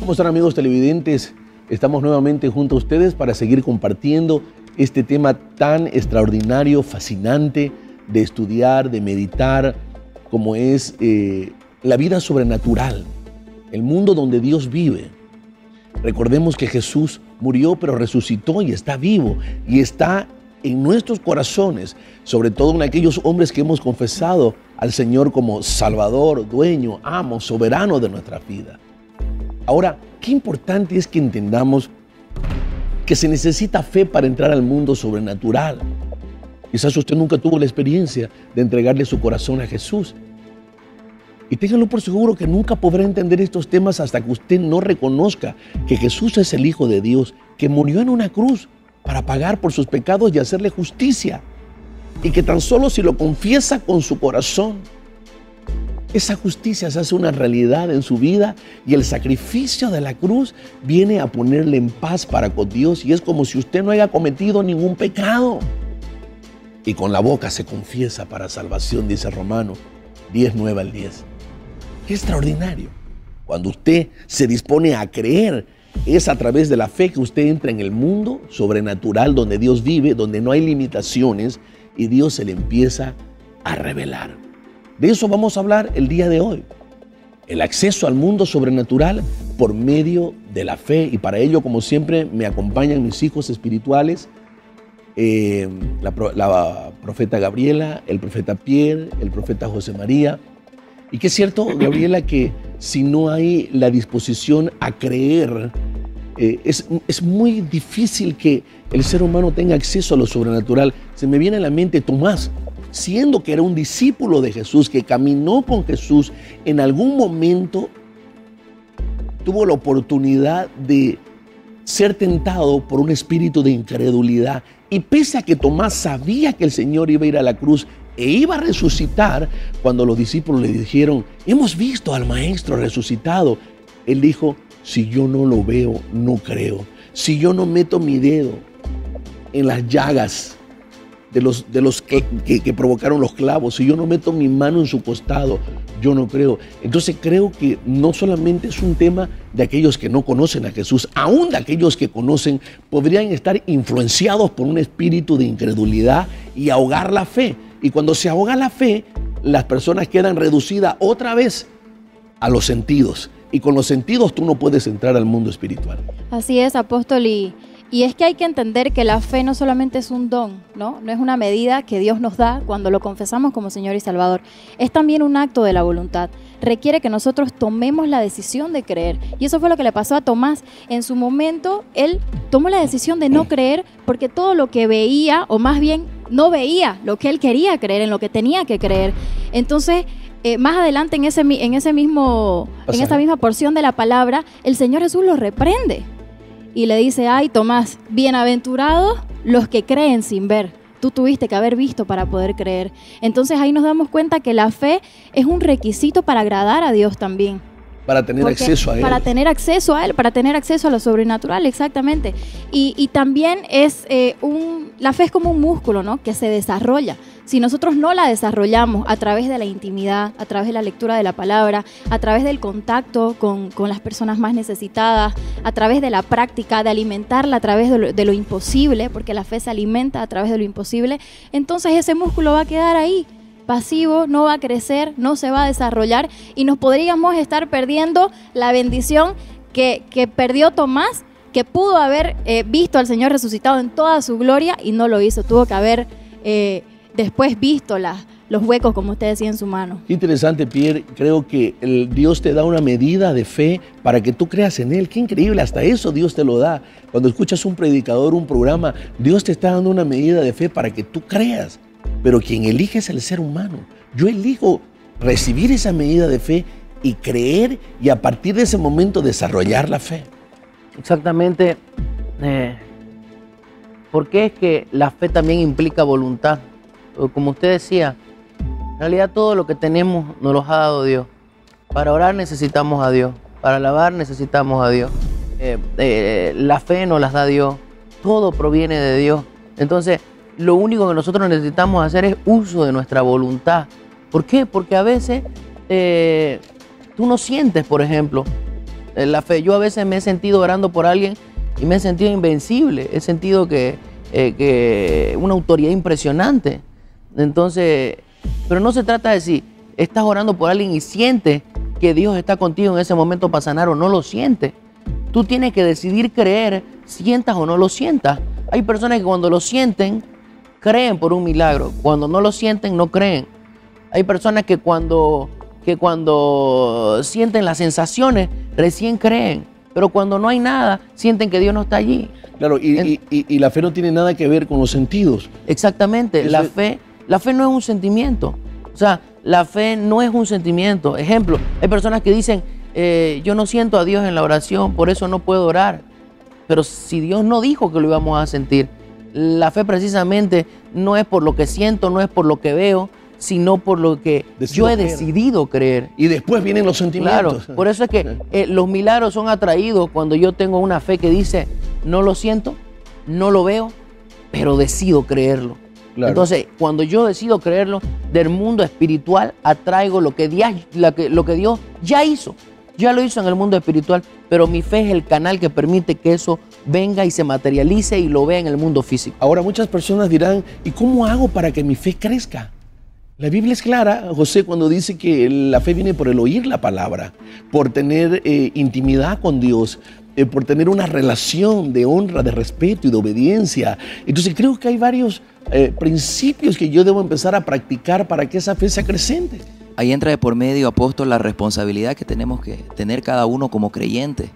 ¿Cómo están, amigos televidentes? Estamos nuevamente junto a ustedes para seguir compartiendo este tema tan extraordinario, fascinante de estudiar, de meditar, como es la vida sobrenatural, el mundo donde Dios vive. Recordemos que Jesús murió, pero resucitó y está vivo y está en nuestros corazones, sobre todo en aquellos hombres que hemos confesado al Señor como Salvador, dueño, amo, soberano de nuestra vida. Ahora, qué importante es que entendamos que se necesita fe para entrar al mundo sobrenatural. Quizás usted nunca tuvo la experiencia de entregarle su corazón a Jesús. Y ténganlo por seguro que nunca podrá entender estos temas hasta que usted no reconozca que Jesús es el Hijo de Dios, que murió en una cruz para pagar por sus pecados y hacerle justicia. Y que tan solo si lo confiesa con su corazón, esa justicia se hace una realidad en su vida y el sacrificio de la cruz viene a ponerle en paz para con Dios y es como si usted no haya cometido ningún pecado. Y con la boca se confiesa para salvación, dice Romano 10, 9 al 10. ¡Qué extraordinario! Cuando usted se dispone a creer, es a través de la fe que usted entra en el mundo sobrenatural donde Dios vive, donde no hay limitaciones y Dios se le empieza a revelar. De eso vamos a hablar el día de hoy. El acceso al mundo sobrenatural por medio de la fe. Y para ello, como siempre, me acompañan mis hijos espirituales, la profeta Gabriela, el profeta Pierre, el profeta José María. Y que es cierto, Gabriela, que si no hay la disposición a creer, es muy difícil que el ser humano tenga acceso a lo sobrenatural. Se me viene a la mente Tomás, siendo que era un discípulo de Jesús, que caminó con Jesús, en algún momento tuvo la oportunidad de ser tentado por un espíritu de incredulidad. Y pese a que Tomás sabía que el Señor iba a ir a la cruz e iba a resucitar, cuando los discípulos le dijeron, hemos visto al Maestro resucitado, él dijo, si yo no lo veo, no creo. Si yo no meto mi dedo en las llagas de los que provocaron los clavos, si yo no meto mi mano en su costado, yo no creo. Entonces creo que no solamente es un tema de aquellos que no conocen a Jesús, aún de aquellos que conocen, podrían estar influenciados por un espíritu de incredulidad y ahogar la fe. Y cuando se ahoga la fe, las personas quedan reducidas otra vez a los sentidos. Y con los sentidos tú no puedes entrar al mundo espiritual. Así es, apóstol, y es que hay que entender que la fe no solamente es un don, ¿no? No es una medida que Dios nos da cuando lo confesamos como Señor y Salvador. Es también un acto de la voluntad. Requiere que nosotros tomemos la decisión de creer. Y eso fue lo que le pasó a Tomás. En su momento, él tomó la decisión de no creer porque todo lo que veía, o más bien no veía lo que él quería creer, en lo que tenía que creer. Entonces, más adelante en esa misma porción de la palabra, el Señor Jesús lo reprende. Y le dice, ay Tomás, bienaventurados los que creen sin ver. Tú tuviste que haber visto para poder creer. Entonces ahí nos damos cuenta que la fe es un requisito para agradar a Dios también. Para tener acceso a Él. Para tener acceso a Él, para tener acceso a lo sobrenatural, exactamente. Y también la fe es como un músculo, ¿no? Que se desarrolla. Si nosotros no la desarrollamos a través de la intimidad, a través de la lectura de la palabra, a través del contacto con las personas más necesitadas, a través de la práctica, de alimentarla a través de lo imposible, porque la fe se alimenta a través de lo imposible, entonces ese músculo va a quedar ahí, pasivo, no va a crecer, no se va a desarrollar y nos podríamos estar perdiendo la bendición que perdió Tomás, que pudo haber visto al Señor resucitado en toda su gloria y no lo hizo, tuvo que haber después visto los huecos, como usted decía, en su mano. Qué interesante, Pierre. Creo que Dios te da una medida de fe para que tú creas en Él. Qué increíble, hasta eso Dios te lo da. Cuando escuchas un predicador, un programa, Dios te está dando una medida de fe para que tú creas. Pero quien elige es el ser humano. Yo elijo recibir esa medida de fe y creer y a partir de ese momento desarrollar la fe. Exactamente. Porque es que la fe también implica voluntad. Como usted decía, en realidad todo lo que tenemos nos lo ha dado Dios. Para orar necesitamos a Dios, para alabar necesitamos a Dios. La fe nos las da Dios, todo proviene de Dios. Entonces, lo único que nosotros necesitamos hacer es uso de nuestra voluntad. ¿Por qué? Porque a veces tú no sientes, por ejemplo, la fe. Yo a veces me he sentido orando por alguien y me he sentido invencible. He sentido que una autoridad impresionante. Entonces, pero no se trata de si estás orando por alguien y sientes que Dios está contigo en ese momento para sanar o no lo sientes. Tú tienes que decidir creer, sientas o no lo sientas. Hay personas que cuando lo sienten, creen por un milagro. Cuando no lo sienten, no creen. Hay personas que cuando sienten las sensaciones, recién creen. Pero cuando no hay nada, sienten que Dios no está allí. Claro, y la fe no tiene nada que ver con los sentidos. Exactamente. La fe no es un sentimiento. O sea, la fe no es un sentimiento. Ejemplo, hay personas que dicen, yo no siento a Dios en la oración, por eso no puedo orar. Pero si Dios no dijo que lo íbamos a sentir, la fe precisamente no es por lo que siento, no es por lo que veo, sino por lo que yo he decidido creer. Y después vienen los sentimientos. Claro, por eso es que los milagros son atraídos cuando yo tengo una fe que dice, no lo siento, no lo veo, pero decido creerlo. Claro. Entonces, cuando yo decido creerlo, del mundo espiritual atraigo lo que Dios ya hizo. Ya lo hizo en el mundo espiritual, pero mi fe es el canal que permite que eso venga y se materialice y lo vea en el mundo físico. Ahora muchas personas dirán, ¿y cómo hago para que mi fe crezca? La Biblia es clara, José, cuando dice que la fe viene por el oír la palabra, por tener intimidad con Dios, por tener una relación de honra, de respeto y de obediencia. Entonces creo que hay varios principios que yo debo empezar a practicar para que esa fe sea creciente. Ahí entra de por medio, apóstol, la responsabilidad que tenemos que tener cada uno como creyente.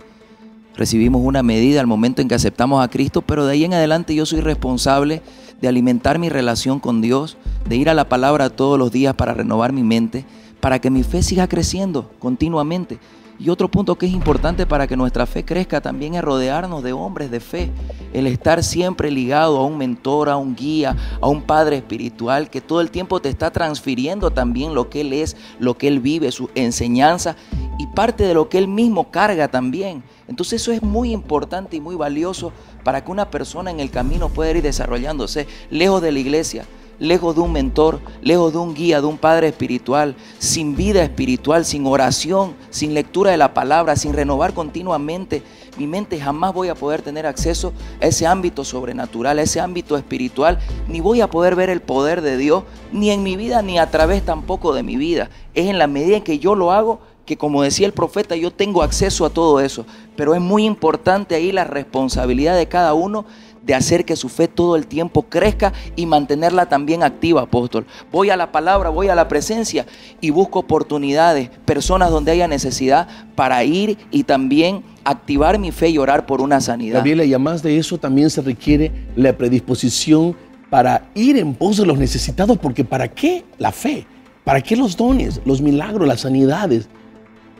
Recibimos una medida al momento en que aceptamos a Cristo, pero de ahí en adelante yo soy responsable de alimentar mi relación con Dios, de ir a la palabra todos los días para renovar mi mente, para que mi fe siga creciendo continuamente. Y otro punto que es importante para que nuestra fe crezca también es rodearnos de hombres de fe. El estar siempre ligado a un mentor, a un guía, a un padre espiritual que todo el tiempo te está transfiriendo también lo que él es, lo que él vive, su enseñanza y parte de lo que él mismo carga también. Entonces eso es muy importante y muy valioso para que una persona en el camino pueda ir desarrollándose lejos de la iglesia, lejos de un mentor, lejos de un guía, de un padre espiritual, sin vida espiritual, sin oración, sin lectura de la palabra, sin renovar continuamente mi mente, jamás voy a poder tener acceso a ese ámbito sobrenatural, a ese ámbito espiritual, ni voy a poder ver el poder de Dios, ni en mi vida, ni a través tampoco de mi vida. Es en la medida en que yo lo hago, que como decía el profeta, yo tengo acceso a todo eso. Pero es muy importante ahí la responsabilidad de cada uno de hacer que su fe todo el tiempo crezca y mantenerla también activa, apóstol. Voy a la palabra, voy a la presencia y busco oportunidades, personas donde haya necesidad para ir y también activar mi fe y orar por una sanidad. Gabriela, y además de eso también se requiere la predisposición para ir en pos de los necesitados, porque ¿para qué la fe? ¿Para qué los dones, los milagros, las sanidades?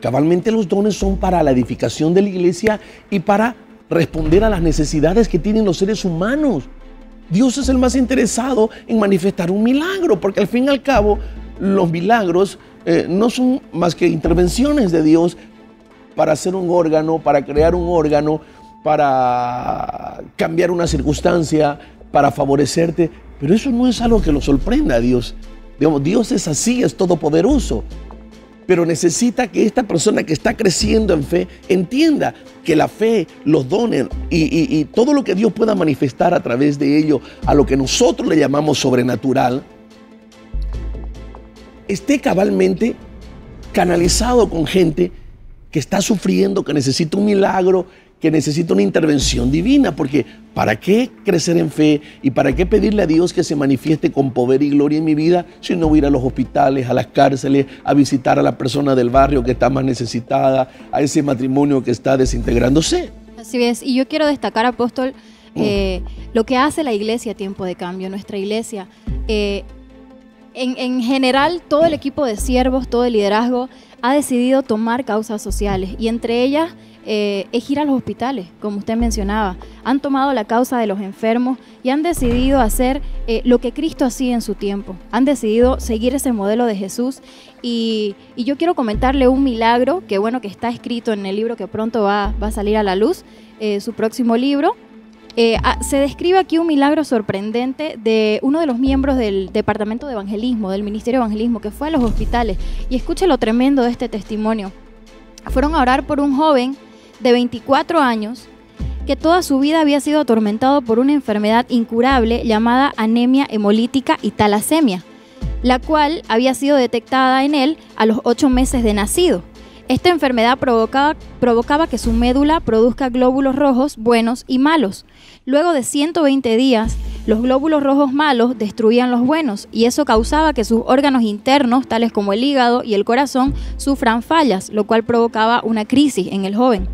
Cabalmente los dones son para la edificación de la iglesia y para responder a las necesidades que tienen los seres humanos. Dios es el más interesado en manifestar un milagro, porque al fin y al cabo los milagros no son más que intervenciones de Dios para hacer un órgano, para crear un órgano, para cambiar una circunstancia, para favorecerte. Pero eso no es algo que lo sorprenda a Dios. Digamos, Dios es así, es todopoderoso. Pero necesita que esta persona que está creciendo en fe entienda que la fe, los dones y todo lo que Dios pueda manifestar a través de ello, a lo que nosotros le llamamos sobrenatural, esté cabalmente canalizado con gente que está sufriendo, que necesita un milagro, que necesita una intervención divina, porque ¿para qué crecer en fe y para qué pedirle a Dios que se manifieste con poder y gloria en mi vida si no voy a ir a los hospitales, a las cárceles, a visitar a la persona del barrio que está más necesitada, a ese matrimonio que está desintegrándose? Así es, y yo quiero destacar, apóstol, lo que hace la iglesia Tiempo de Cambio, nuestra iglesia. En general, todo el equipo de siervos, todo el liderazgo ha decidido tomar causas sociales y entre ellas es ir a los hospitales, como usted mencionaba. Han tomado la causa de los enfermos y han decidido hacer lo que Cristo hacía en su tiempo. Han decidido seguir ese modelo de Jesús y yo quiero comentarle un milagro que bueno que está escrito en el libro que pronto va a salir a la luz, su próximo libro. Se describe aquí un milagro sorprendente de uno de los miembros del Departamento de Evangelismo, del Ministerio de Evangelismo, que fue a los hospitales. Y escuche lo tremendo de este testimonio. Fueron a orar por un joven de 24 años, que toda su vida había sido atormentado por una enfermedad incurable llamada anemia hemolítica y talasemia, la cual había sido detectada en él a los 8 meses de nacido. Esta enfermedad provocaba que su médula produzca glóbulos rojos buenos y malos. Luego de 120 días, los glóbulos rojos malos destruían los buenos y eso causaba que sus órganos internos, tales como el hígado y el corazón, sufran fallas, lo cual provocaba una crisis en el joven.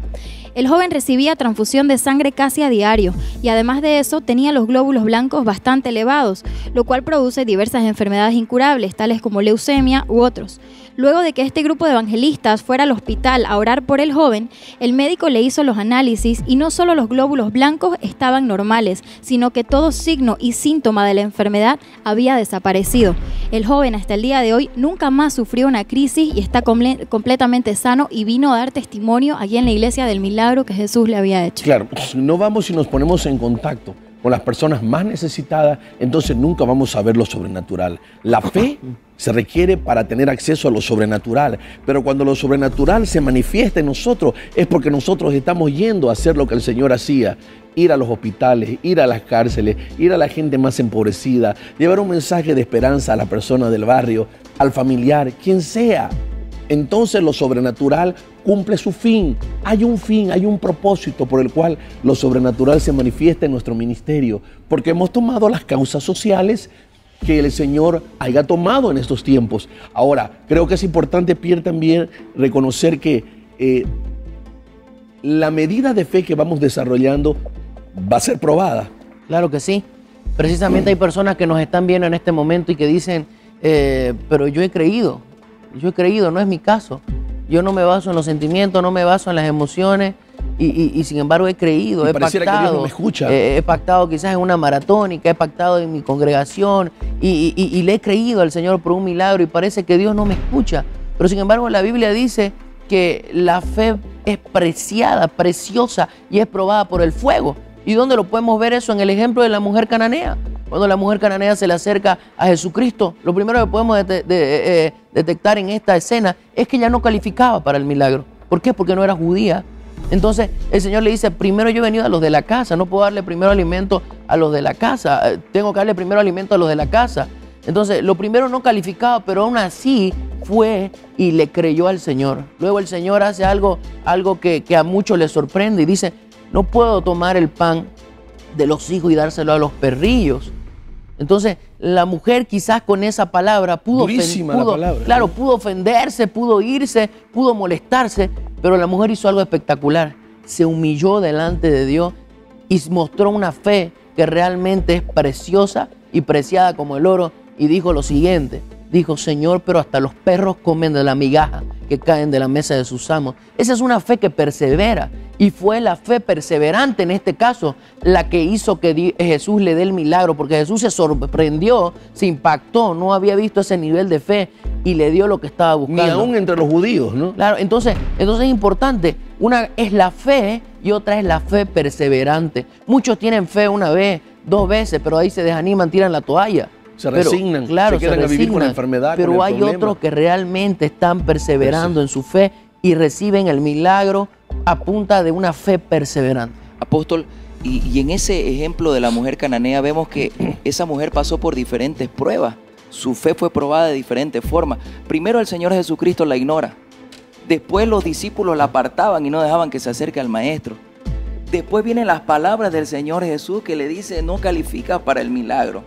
El joven recibía transfusión de sangre casi a diario y además de eso tenía los glóbulos blancos bastante elevados, lo cual produce diversas enfermedades incurables, tales como leucemia u otros. Luego de que este grupo de evangelistas fuera al hospital a orar por el joven, el médico le hizo los análisis y no solo los glóbulos blancos estaban normales, sino que todo signo y síntoma de la enfermedad había desaparecido. El joven hasta el día de hoy nunca más sufrió una crisis y está completamente sano y vino a dar testimonio aquí en la iglesia del milagro que Jesús le había hecho. Claro, no vamos y nos ponemos en contacto con las personas más necesitadas, entonces nunca vamos a ver lo sobrenatural. La fe se requiere para tener acceso a lo sobrenatural, pero cuando lo sobrenatural se manifiesta en nosotros es porque nosotros estamos yendo a hacer lo que el Señor hacía: ir a los hospitales, ir a las cárceles, ir a la gente más empobrecida, llevar un mensaje de esperanza a la persona del barrio, al familiar, quien sea. Entonces lo sobrenatural cumple su fin, hay un propósito por el cual lo sobrenatural se manifiesta en nuestro ministerio, porque hemos tomado las causas sociales que el Señor haya tomado en estos tiempos. Ahora, creo que es importante, Pierre, también reconocer que la medida de fe que vamos desarrollando va a ser probada. Claro que sí. Precisamente hay personas que nos están viendo en este momento y que dicen, pero yo he creído, no es mi caso. Yo no me baso en los sentimientos, no me baso en las emociones y sin embargo he creído, he pactado. Que Dios no me escucha. He pactado quizás en una maratónica, he pactado en mi congregación y le he creído al Señor por un milagro y parece que Dios no me escucha. Pero sin embargo la Biblia dice que la fe es preciada, preciosa y es probada por el fuego. ¿Y dónde lo podemos ver eso? En el ejemplo de la mujer cananea. Cuando la mujer cananea se le acerca a Jesucristo, lo primero que podemos detectar en esta escena es que ella no calificaba para el milagro. ¿Por qué? Porque no era judía. Entonces el Señor le dice, primero yo he venido a los de la casa, no puedo darle primero alimento a los de la casa, tengo que darle primero alimento a los de la casa. Entonces lo primero no calificaba, pero aún así fue y le creyó al Señor. Luego el Señor hace algo que a muchos les sorprende y dice, no puedo tomar el pan de los hijos y dárselo a los perrillos. Entonces la mujer quizás con esa palabra pudo ofenderse, pudo irse, pudo molestarse, pero la mujer hizo algo espectacular. Se humilló delante de Dios y mostró una fe que realmente es preciosa y preciada como el oro y dijo lo siguiente. Dijo, Señor, pero hasta los perros comen de la migaja que caen de la mesa de sus amos. Esa es una fe que persevera y fue la fe perseverante en este caso la que hizo que Jesús le dé el milagro, porque Jesús se sorprendió, se impactó, no había visto ese nivel de fe y le dio lo que estaba buscando. Ni aún entre los judíos, ¿no? Claro, entonces es importante. Una es la fe y otra es la fe perseverante. Muchos tienen fe una vez, 2 veces, pero ahí se desaniman, tiran la toalla. Se resignan, claro, se quedan a vivir con la enfermedad. Pero hay otros que realmente están perseverando en su fe y reciben el milagro a punta de una fe perseverante. Apóstol, y en ese ejemplo de la mujer cananea vemos que esa mujer pasó por diferentes pruebas. Su fe fue probada de diferentes formas. Primero el Señor Jesucristo la ignora. Después los discípulos la apartaban y no dejaban que se acerque al maestro. Después vienen las palabras del Señor Jesús que le dice no califica para el milagro.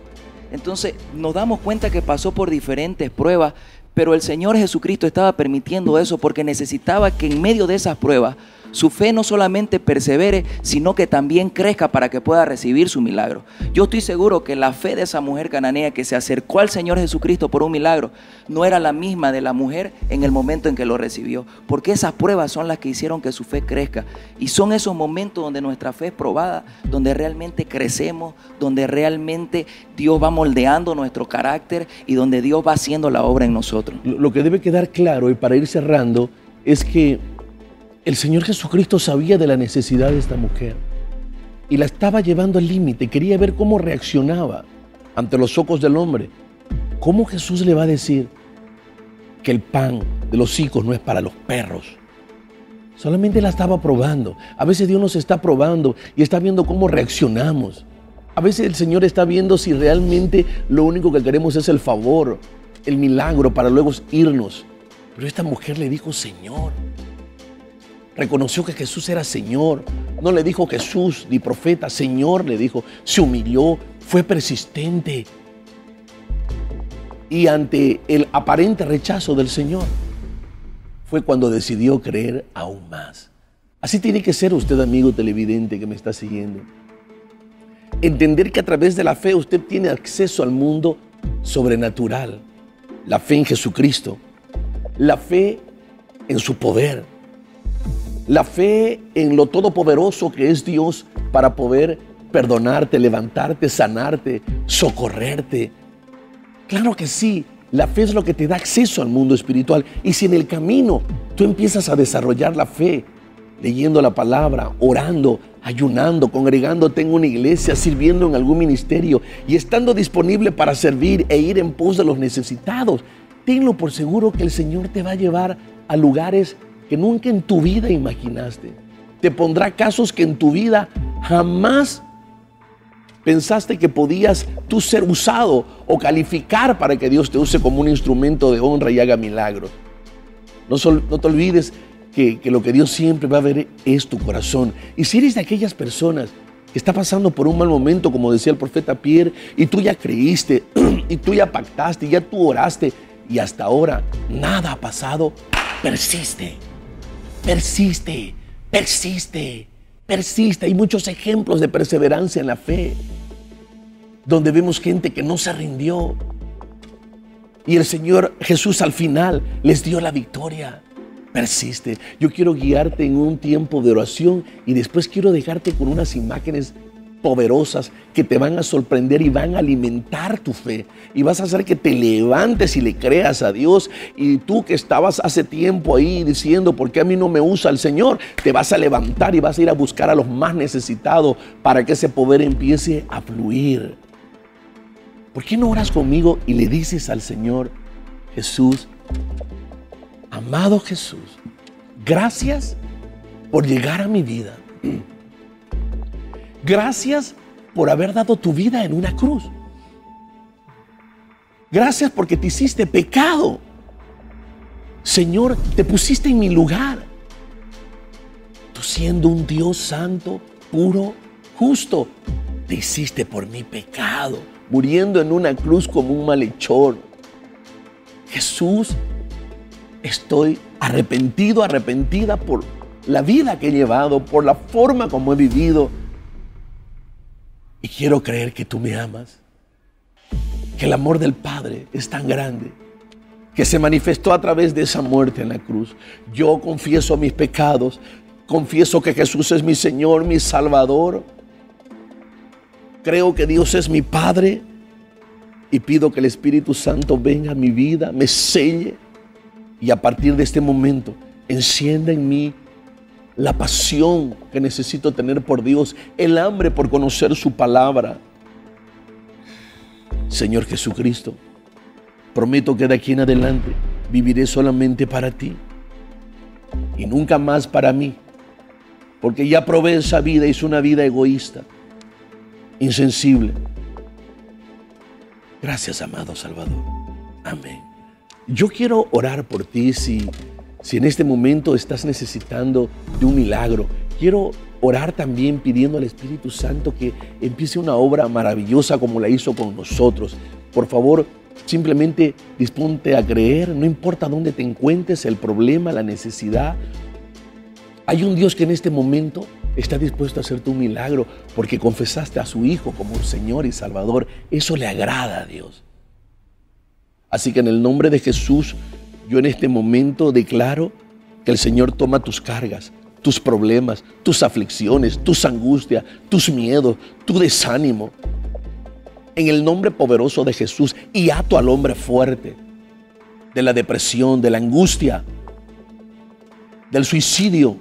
Entonces nos damos cuenta que pasó por diferentes pruebas, pero el Señor Jesucristo estaba permitiendo eso porque necesitaba que en medio de esas pruebas su fe no solamente persevere, sino que también crezca para que pueda recibir su milagro. Yo estoy seguro que la fe de esa mujer cananea que se acercó al Señor Jesucristo por un milagro no era la misma de la mujer en el momento en que lo recibió, porque esas pruebas son las que hicieron que su fe crezca y son esos momentos donde nuestra fe es probada, donde realmente crecemos, donde realmente Dios va moldeando nuestro carácter y donde Dios va haciendo la obra en nosotros. Lo que debe quedar claro, y para ir cerrando, es que el Señor Jesucristo sabía de la necesidad de esta mujer y la estaba llevando al límite. Quería ver cómo reaccionaba ante los ojos del hombre. ¿Cómo Jesús le va a decir que el pan de los hijos no es para los perros? Solamente la estaba probando. A veces Dios nos está probando y está viendo cómo reaccionamos. A veces el Señor está viendo si realmente lo único que queremos es el favor, el milagro para luego irnos. Pero esta mujer le dijo Señor. Reconoció que Jesús era Señor. No le dijo Jesús ni profeta, Señor le dijo. Se humilló, fue persistente. Y ante el aparente rechazo del Señor, fue cuando decidió creer aún más. Así tiene que ser usted, amigo televidente que me está siguiendo. Entender que a través de la fe usted tiene acceso al mundo sobrenatural. La fe en Jesucristo. La fe en su poder. La fe en lo todopoderoso que es Dios para poder perdonarte, levantarte, sanarte, socorrerte. Claro que sí. La fe es lo que te da acceso al mundo espiritual. Y si en el camino tú empiezas a desarrollar la fe, leyendo la palabra, orando, ayunando, congregándote en una iglesia, sirviendo en algún ministerio y estando disponible para servir e ir en pos de los necesitados, tenlo por seguro que el Señor te va a llevar a lugares que nunca en tu vida imaginaste. Te pondrá casos que en tu vida jamás pensaste que podías tú ser usado o calificar para que Dios te use como un instrumento de honra y haga milagros. No te olvides que lo que Dios siempre va a ver es tu corazón. Y si eres de aquellas personas que está pasando por un mal momento, como decía el profeta Pierre, y tú ya creíste, y tú ya pactaste, y ya tú oraste, y hasta ahora nada ha pasado, persiste, persiste, persiste. Persiste. Hay muchos ejemplos de perseverancia en la fe, donde vemos gente que no se rindió y el Señor Jesús al final les dio la victoria. Persiste. Yo quiero guiarte en un tiempo de oración y después quiero dejarte con unas imágenes poderosas que te van a sorprender y van a alimentar tu fe y vas a hacer que te levantes y le creas a Dios. Y tú que estabas hace tiempo ahí diciendo ¿por qué a mí no me usa el Señor? Te vas a levantar y vas a ir a buscar a los más necesitados para que ese poder empiece a fluir. ¿Por qué no oras conmigo y le dices al Señor Jesús, amado Jesús, gracias por llegar a mi vida? Gracias por haber dado tu vida en una cruz. Gracias porque te hiciste pecado. Señor, te pusiste en mi lugar. Tú siendo un Dios santo, puro, justo, te hiciste por mi pecado, muriendo en una cruz como un malhechor. Jesús, estoy arrepentido, arrepentida por la vida que he llevado, por la forma como he vivido. Y quiero creer que tú me amas, que el amor del Padre es tan grande, que se manifestó a través de esa muerte en la cruz. Yo confieso mis pecados, confieso que Jesús es mi Señor, mi Salvador. Creo que Dios es mi Padre y pido que el Espíritu Santo venga a mi vida, me selle y a partir de este momento encienda en mí la pasión que necesito tener por Dios, el hambre por conocer su palabra. Señor Jesucristo, prometo que de aquí en adelante viviré solamente para ti y nunca más para mí, porque ya probé esa vida, hice una vida egoísta, insensible. Gracias, amado Salvador. Amén. Yo quiero orar por ti si en este momento estás necesitando de un milagro. Quiero orar también pidiendo al Espíritu Santo que empiece una obra maravillosa como la hizo con nosotros. Por favor, simplemente disponte a creer, no importa dónde te encuentres, el problema, la necesidad. Hay un Dios que en este momento está dispuesto a hacerte un milagro porque confesaste a su Hijo como Señor y Salvador. Eso le agrada a Dios. Así que en el nombre de Jesús, yo en este momento declaro que el Señor toma tus cargas, tus problemas, tus aflicciones, tus angustias, tus miedos, tu desánimo. En el nombre poderoso de Jesús, y ato al hombre fuerte de la depresión, de la angustia, del suicidio,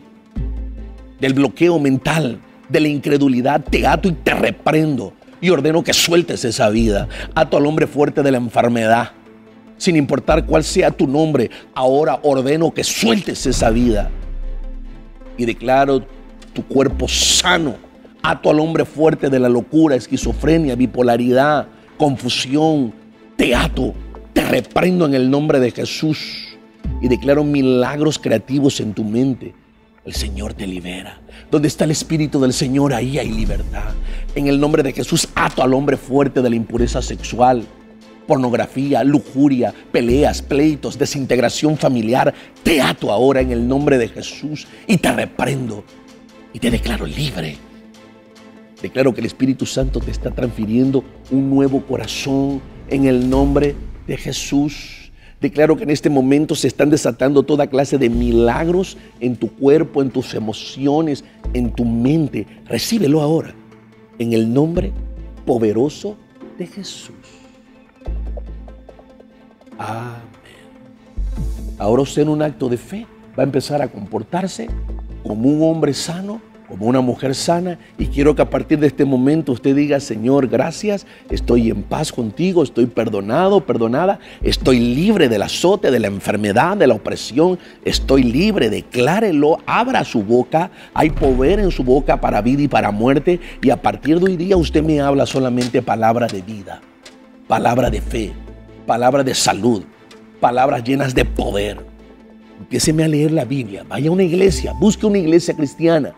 del bloqueo mental, de la incredulidad. Te ato y te reprendo y ordeno que sueltes esa vida. Ato al hombre fuerte de la enfermedad. Sin importar cuál sea tu nombre, ahora ordeno que sueltes esa vida. y declaro tu cuerpo sano. Ato al hombre fuerte de la locura, esquizofrenia, bipolaridad, confusión. Te ato, te reprendo en el nombre de Jesús y declaro milagros creativos en tu mente. El Señor te libera. Donde está el Espíritu del Señor, ahí hay libertad. En el nombre de Jesús, ato al hombre fuerte de la impureza sexual, pornografía, lujuria, peleas, pleitos, desintegración familiar. Te ato ahora en el nombre de Jesús y te reprendo y te declaro libre. Declaro que el Espíritu Santo te está transfiriendo un nuevo corazón en el nombre de Jesús. Declaro que en este momento se están desatando toda clase de milagros en tu cuerpo, en tus emociones, en tu mente. Recíbelo ahora en el nombre poderoso de Jesús. Amén. Ahora usted en un acto de fe va a empezar a comportarse como un hombre sano, como una mujer sana, y quiero que a partir de este momento usted diga: Señor, gracias, estoy en paz contigo, estoy perdonado, perdonada, estoy libre del azote, de la enfermedad, de la opresión, estoy libre. Declárelo, abra su boca, hay poder en su boca para vida y para muerte, y a partir de hoy día usted me habla solamente palabra de vida, palabra de fe, palabra de salud, palabras llenas de poder. Empiéceme a leer la Biblia, vaya a una iglesia, busque una iglesia cristiana.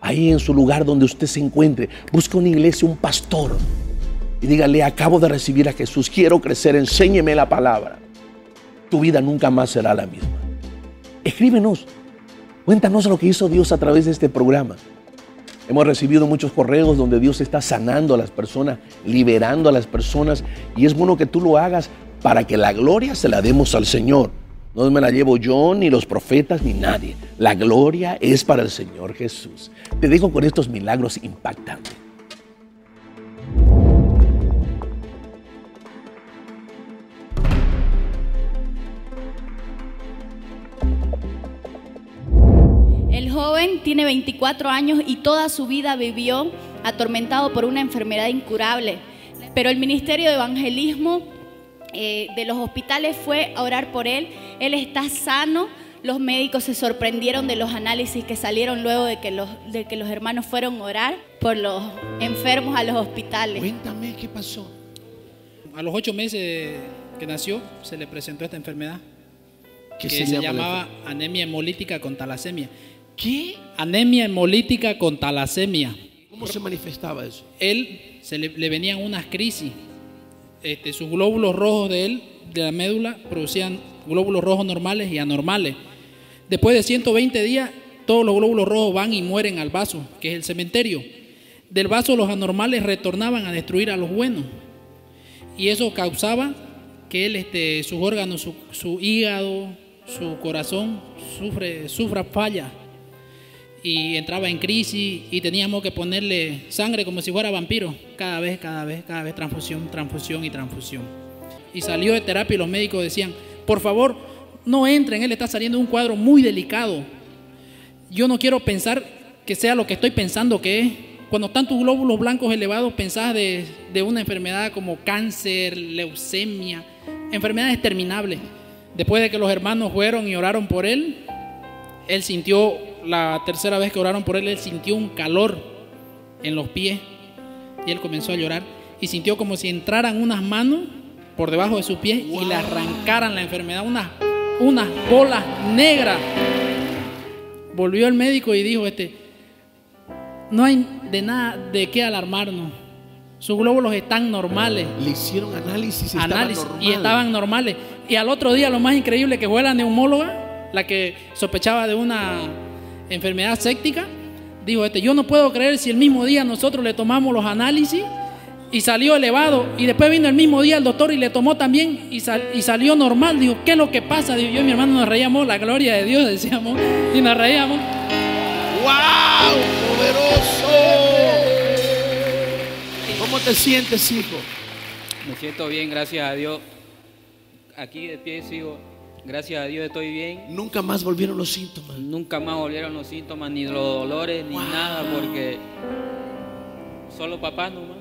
Ahí en su lugar donde usted se encuentre, busque una iglesia, un pastor, y dígale: acabo de recibir a Jesús, quiero crecer, enséñeme la palabra. Tu vida nunca más será la misma. Escríbenos, cuéntanos lo que hizo Dios a través de este programa. Hemos recibido muchos correos donde Dios está sanando a las personas, liberando a las personas, y es bueno que tú lo hagas para que la gloria se la demos al Señor. No me la llevo yo, ni los profetas, ni nadie. La gloria es para el Señor Jesús. Te dejo con estos milagros impactantes. El joven tiene 24 años y toda su vida vivió atormentado por una enfermedad incurable. Pero el Ministerio de Evangelismo de los hospitales fue a orar por él. Él está sano. Los médicos se sorprendieron de los análisis que salieron luego de que los hermanos fueron a orar por los enfermos a los hospitales. Cuéntame qué pasó. A los 8 meses que nació se le presentó esta enfermedad ¿Qué que se llamaba anemia hemolítica con talasemia. ¿Qué? Anemia hemolítica con talasemia. ¿Cómo se manifestaba eso? Él le venían unas crisis. Sus glóbulos rojos de la médula, producían glóbulos rojos normales y anormales. Después de 120 días, todos los glóbulos rojos van y mueren al vaso, que es el cementerio. Del vaso los anormales retornaban a destruir a los buenos. Y eso causaba que él, sus órganos, su hígado, su corazón sufra falla. Y entraba en crisis y teníamos que ponerle sangre como si fuera vampiro. Cada vez, transfusión y transfusión. Y salió de terapia y los médicos decían: por favor, no entren, él está saliendo de un cuadro muy delicado. Yo no quiero pensar que sea lo que estoy pensando que es. Cuando están tus glóbulos blancos elevados, pensás de una enfermedad como cáncer, leucemia, enfermedades terminables. Después de que los hermanos fueron y oraron por él, él sintió, la tercera vez que oraron por él sintió un calor en los pies y él comenzó a llorar y sintió como si entraran unas manos por debajo de sus pies y le arrancaran la enfermedad, unas bolas negras. Volvió el médico y dijo: no hay de nada de qué alarmarnos, sus glóbulos están normales. Le hicieron análisis y estaban normales. Y al otro día, lo más increíble, que fue la neumóloga, la que sospechaba de una enfermedad séptica, dijo: yo no puedo creer si el mismo día nosotros le tomamos los análisis y salió elevado, y después vino el mismo día el doctor y le tomó también y salió normal. Dijo: ¿qué es lo que pasa? Digo, yo y mi hermano nos reíamos, la gloria de Dios decíamos, y nos reíamos. ¡Wow! ¡Poderoso! ¿Cómo te sientes, hijo? Me siento bien, gracias a Dios. Aquí de pie sigo. Gracias a Dios estoy bien. ¿Nunca más volvieron los síntomas? Nunca más volvieron los síntomas, ni los dolores, ni nada, porque solo papá nomás.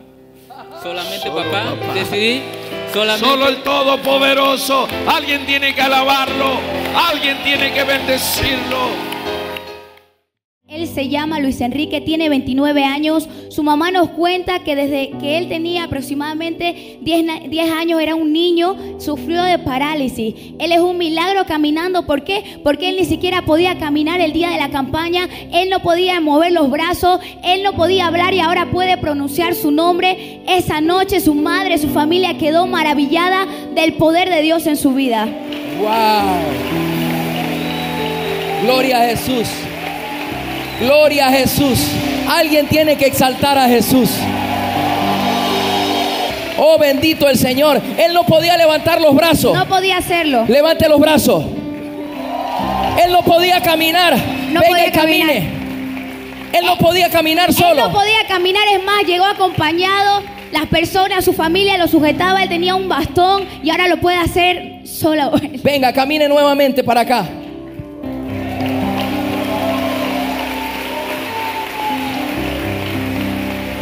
Solamente papá. Decidí solamente. Solo el Todopoderoso. Alguien tiene que alabarlo. Alguien tiene que bendecirlo. se llama Luis Enrique, tiene 29 años. Su mamá nos cuenta que desde que él tenía aproximadamente 10 años, era un niño, sufrió de parálisis. Él es un milagro caminando. ¿Por qué? Porque él ni siquiera podía caminar el día de la campaña. Él no podía mover los brazos, él no podía hablar y ahora puede pronunciar su nombre. Esa noche su madre, su familia quedó maravillada del poder de Dios en su vida. ¡Wow! Gloria a Jesús. Gloria a Jesús. Alguien tiene que exaltar a Jesús. Oh, bendito el Señor. Él no podía levantar los brazos. No podía hacerlo. Levante los brazos. Él no podía caminar. No Venga podía y camine. caminar. Él no podía caminar solo. Él no podía caminar, es más, llegó acompañado. Las personas, su familia lo sujetaba. Él tenía un bastón y ahora lo puede hacer solo. Venga, camine nuevamente para acá.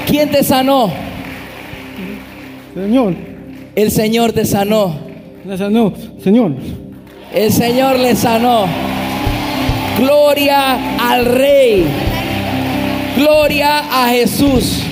¿Quién te sanó? Señor. El Señor te sanó. Le sanó, Señor. El Señor le sanó. Gloria al Rey. Gloria a Jesús.